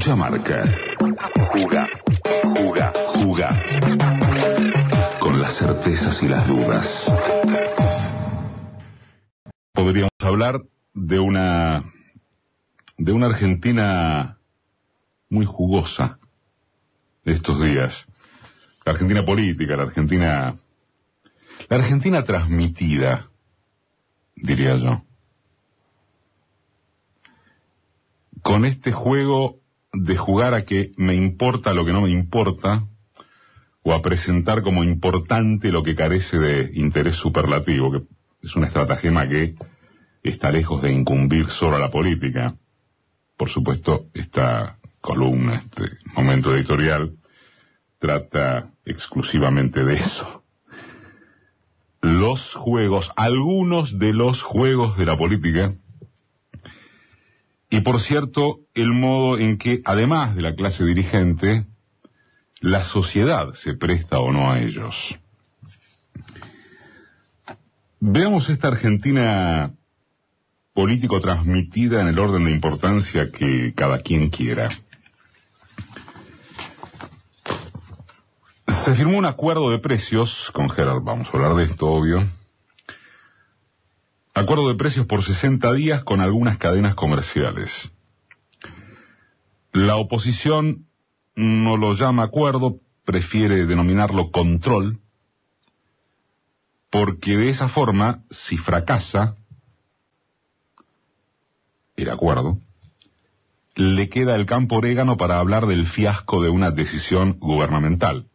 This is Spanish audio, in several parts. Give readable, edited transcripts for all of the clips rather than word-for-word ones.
Escucha Marca. Juga. Con las certezas y las dudas. Podríamos hablar de una Argentina muy jugosa de estos días. La Argentina política, la Argentina transmitida, diría yo. Con este juego de jugar a que me importa lo que no me importa, o a presentar como importante lo que carece de interés superlativo, que es una estratagema que está lejos de incumbir solo a la política. Por supuesto, esta columna, este momento editorial, trata exclusivamente de eso. Los juegos, algunos de los juegos de la política, y por cierto, el modo en que, además de la clase dirigente, la sociedad se presta o no a ellos. Veamos esta Argentina político transmitida en el orden de importancia que cada quien quiera. Se firmó un acuerdo de precios con Gerard, vamos a hablar de esto, obvio. Acuerdo de precios por 60 días con algunas cadenas comerciales. La oposición no lo llama acuerdo, prefiere denominarlo control, porque de esa forma, si fracasa el acuerdo, le queda el campo orégano para hablar del fiasco de una decisión gubernamental.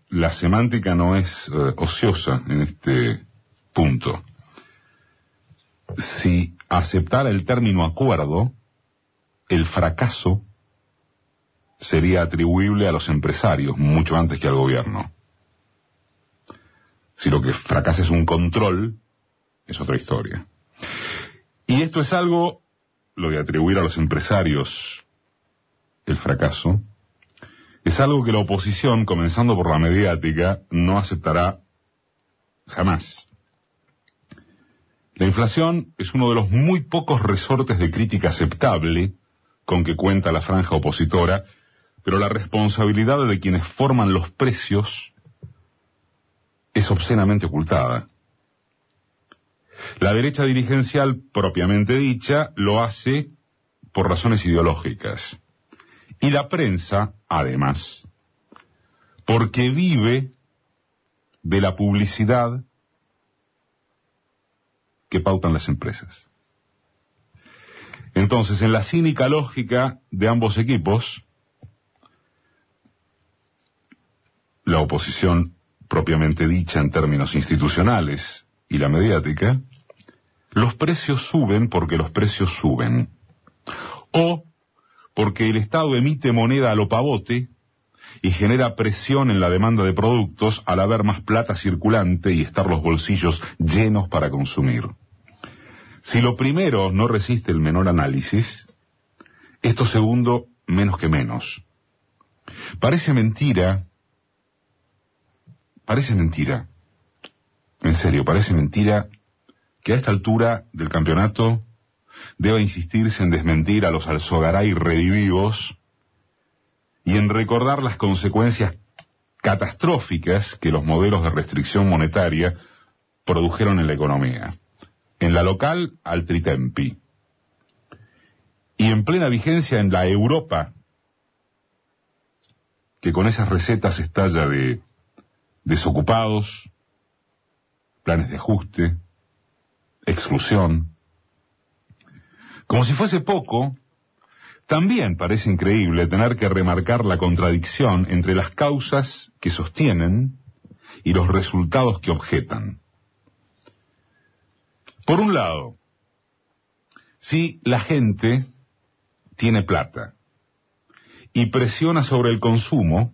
La semántica no es ociosa en este punto. Si aceptara el término acuerdo, el fracaso sería atribuible a los empresarios mucho antes que al gobierno. Si lo que fracasa es un control, es otra historia. Y esto es algo, lo de atribuir a los empresarios el fracaso, es algo que la oposición, comenzando por la mediática, no aceptará jamás. La inflación es uno de los muy pocos resortes de crítica aceptable con que cuenta la franja opositora, pero la responsabilidad de quienes forman los precios es obscenamente ocultada. La derecha dirigencial, propiamente dicha, lo hace por razones ideológicas. Y la prensa, además, porque vive de la publicidad que pautan las empresas. Entonces, en la cínica lógica de ambos equipos, la oposición propiamente dicha en términos institucionales y la mediática, los precios suben porque los precios suben, o porque el Estado emite moneda a lo pavote y genera presión en la demanda de productos al haber más plata circulante y estar los bolsillos llenos para consumir. Si lo primero no resiste el menor análisis, esto segundo menos que menos. Parece mentira, en serio, parece mentira que a esta altura del campeonato deba insistirse en desmentir a los Alzogaray redivivos y en recordar las consecuencias catastróficas que los modelos de restricción monetaria produjeron en la economía. En la local, al tritempi. Y en plena vigencia en la Europa, que con esas recetas estalla de desocupados, planes de ajuste, exclusión. Como si fuese poco, también parece increíble tener que remarcar la contradicción entre las causas que sostienen y los resultados que objetan. Por un lado, si la gente tiene plata y presiona sobre el consumo,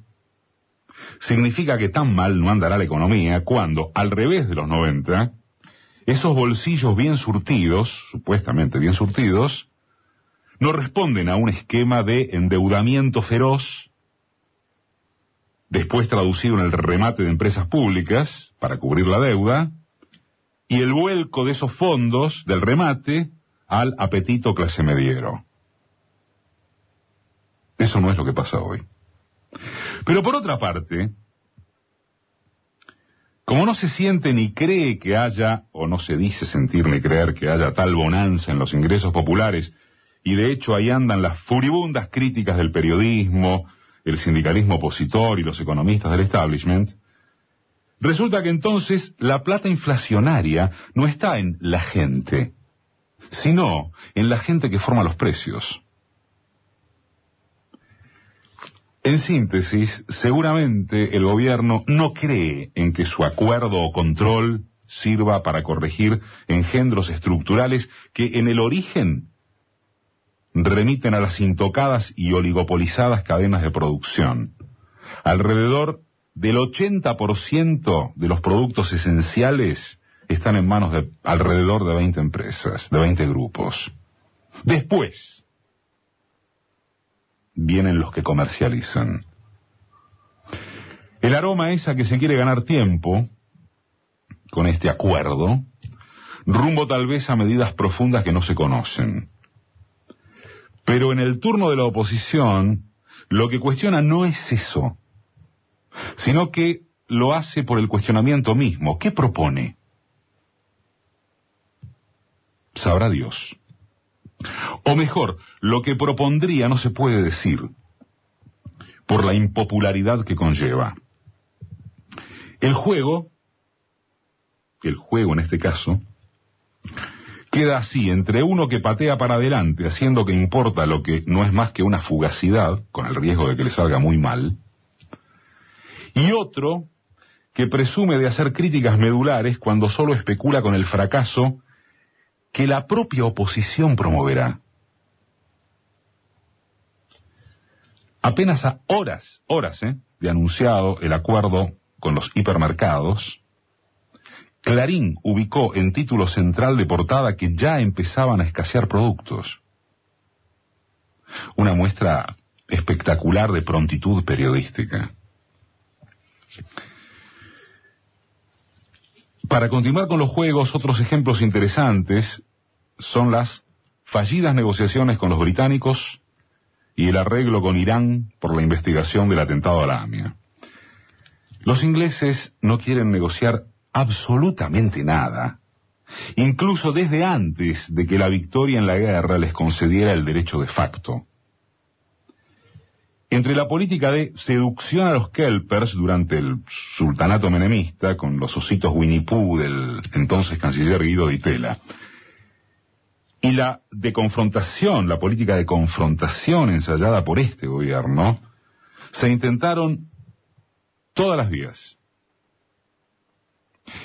significa que tan mal no andará la economía cuando, al revés de los 90, esos bolsillos bien surtidos, supuestamente bien surtidos, no responden a un esquema de endeudamiento feroz, después traducido en el remate de empresas públicas para cubrir la deuda, y el vuelco de esos fondos del remate al apetito clase mediero. Eso no es lo que pasa hoy. Pero por otra parte, como no se siente ni cree que haya, o no se dice sentir ni creer que haya tal bonanza en los ingresos populares, y de hecho ahí andan las furibundas críticas del periodismo, el sindicalismo opositor y los economistas del establishment, resulta que entonces la plata inflacionaria no está en la gente, sino en la gente que forma los precios. En síntesis, seguramente el gobierno no cree en que su acuerdo o control sirva para corregir engendros estructurales que en el origen remiten a las intocadas y oligopolizadas cadenas de producción. Alrededor del 80% de los productos esenciales están en manos de alrededor de 20 empresas, de 20 grupos. Después vienen los que comercializan. El aroma es a que se quiere ganar tiempo con este acuerdo, rumbo tal vez a medidas profundas que no se conocen. Pero en el turno de la oposición, lo que cuestiona no es eso, sino que lo hace por el cuestionamiento mismo. ¿Qué propone? Sabrá Dios. O mejor, lo que propondría no se puede decir, por la impopularidad que conlleva. El juego en este caso, queda así, entre uno que patea para adelante, haciendo que importa lo que no es más que una fugacidad, con el riesgo de que le salga muy mal, y otro que presume de hacer críticas medulares cuando solo especula con el fracaso que la propia oposición promoverá. Apenas a horas de anunciado el acuerdo con los hipermercados, Clarín ubicó en título central de portada que ya empezaban a escasear productos. Una muestra espectacular de prontitud periodística. Para continuar con los juegos, otros ejemplos interesantes son las fallidas negociaciones con los británicos y el arreglo con Irán por la investigación del atentado a la AMIA. Los ingleses no quieren negociar absolutamente nada, incluso desde antes de que la victoria en la guerra les concediera el derecho de facto. Entre la política de seducción a los kelpers durante el sultanato menemista, con los ositos Winnie Pooh del entonces canciller Guido Di Tella, y la de confrontación, la política de confrontación ensayada por este gobierno, se intentaron todas las vías.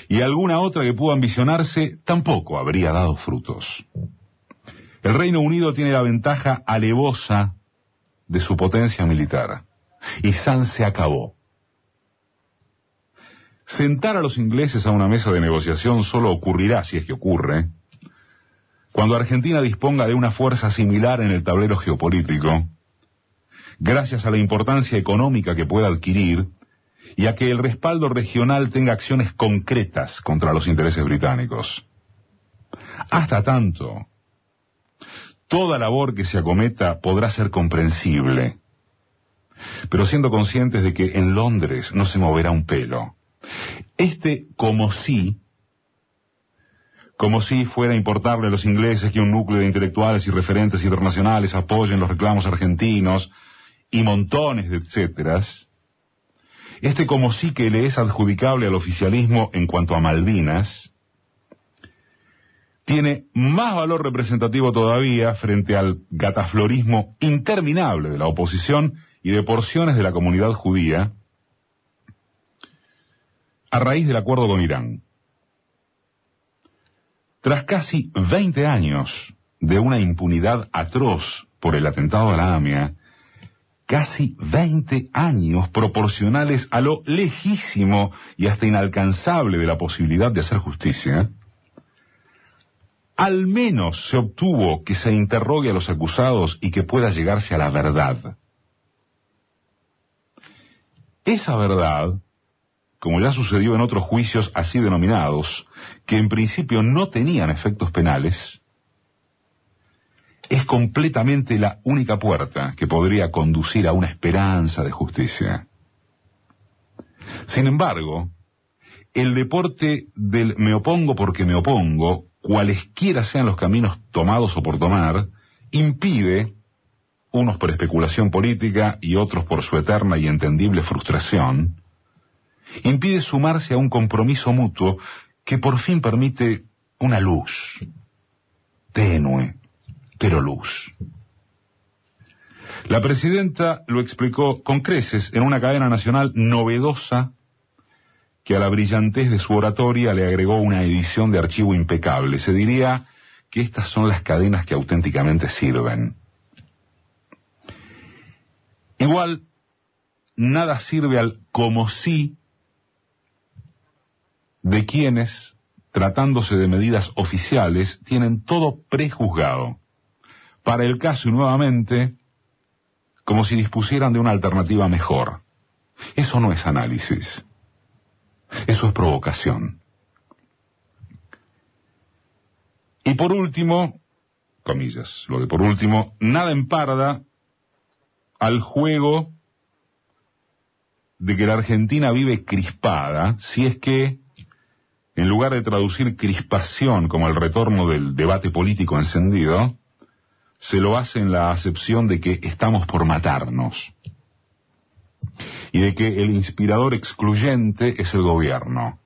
Y alguna otra que pudo ambicionarse tampoco habría dado frutos. El Reino Unido tiene la ventaja alevosa de su potencia militar, y San se acabó. Sentar a los ingleses a una mesa de negociación solo ocurrirá, si es que ocurre, cuando Argentina disponga de una fuerza similar en el tablero geopolítico, gracias a la importancia económica que pueda adquirir y a que el respaldo regional tenga acciones concretas contra los intereses británicos. Hasta tanto, toda labor que se acometa podrá ser comprensible, pero siendo conscientes de que en Londres no se moverá un pelo. Como si fuera a importarle a los ingleses que un núcleo de intelectuales y referentes internacionales apoyen los reclamos argentinos y montones de etcéteras. Como si que le es adjudicable al oficialismo en cuanto a Malvinas, tiene más valor representativo todavía frente al gataflorismo interminable de la oposición y de porciones de la comunidad judía a raíz del acuerdo con Irán. Tras casi 20 años de una impunidad atroz por el atentado a la AMIA, casi 20 años proporcionales a lo lejísimo y hasta inalcanzable de la posibilidad de hacer justicia, al menos se obtuvo que se interrogue a los acusados y que pueda llegarse a la verdad. Esa verdad, como ya sucedió en otros juicios así denominados, que en principio no tenían efectos penales, es es completamente la única puerta que podría conducir a una esperanza de justicia. Sin embargo, el deporte del me opongo porque me opongo, cualesquiera sean los caminos tomados o por tomar, impide, unos por especulación política y otros por su eterna y entendible frustración, impide sumarse a un compromiso mutuo que por fin permite una luz, tenue, pero luz. La presidenta lo explicó con creces en una cadena nacional novedosa que a la brillantez de su oratoria le agregó una edición de archivo impecable. Se diría que estas son las cadenas que auténticamente sirven. Igual, nada sirve al como si de quienes, tratándose de medidas oficiales, tienen todo prejuzgado. Para el caso y nuevamente, como si dispusieran de una alternativa mejor. Eso no es análisis. Eso es provocación. Y por último, comillas, lo de por último, nada emparda al juego de que la Argentina vive crispada, si es que, en lugar de traducir crispación como el retorno del debate político encendido, se lo hace en la acepción de que estamos por matarnos y de que el inspirador excluyente es el gobierno.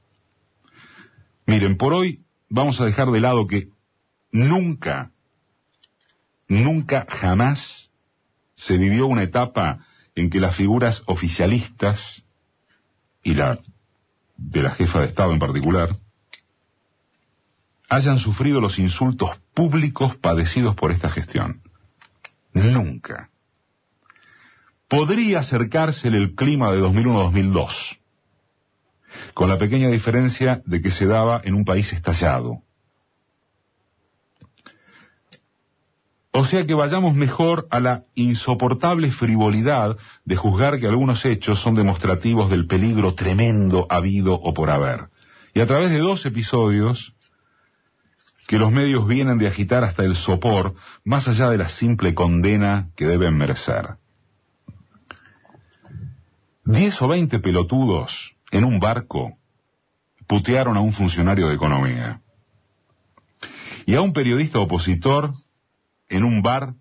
Miren, por hoy vamos a dejar de lado que nunca, jamás se vivió una etapa en que las figuras oficialistas, y la de la jefa de Estado en particular, hayan sufrido los insultos públicos padecidos por esta gestión. Nunca. Podría acercársele el clima de 2001-2002, con la pequeña diferencia de que se daba en un país estallado. O sea que vayamos mejor a la insoportable frivolidad de juzgar que algunos hechos son demostrativos del peligro tremendo habido o por haber. Y a través de 2 episodios que los medios vienen de agitar hasta el sopor, más allá de la simple condena que deben merecer. 10 o 20 pelotudos en un barco putearon a un funcionario de economía. Y a un periodista opositor en un bar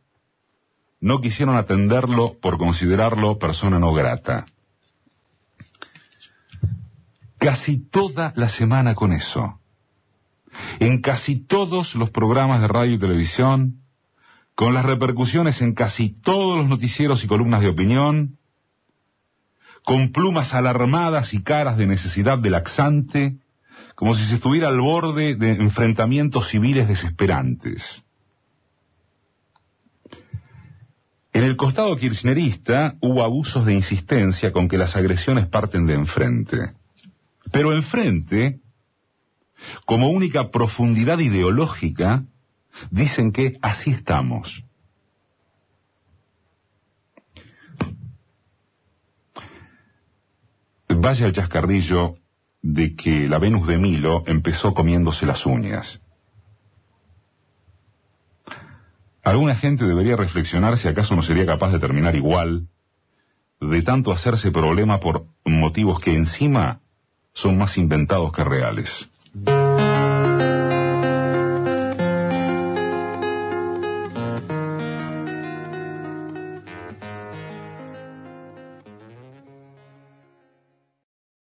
no quisieron atenderlo por considerarlo persona no grata. Casi toda la semana con eso. En casi todos los programas de radio y televisión, con las repercusiones en casi todos los noticieros y columnas de opinión, con plumas alarmadas y caras de necesidad de laxante, como si se estuviera al borde de enfrentamientos civiles desesperantes. En el costado kirchnerista hubo abusos de insistencia con que las agresiones parten de enfrente. Pero enfrente, como única profundidad ideológica, dicen que así estamos. Vaya el chascarrillo de que la Venus de Milo empezó comiéndose las uñas. Alguna gente debería reflexionar si acaso no sería capaz de terminar igual, de tanto hacerse problema por motivos que encima son más inventados que reales.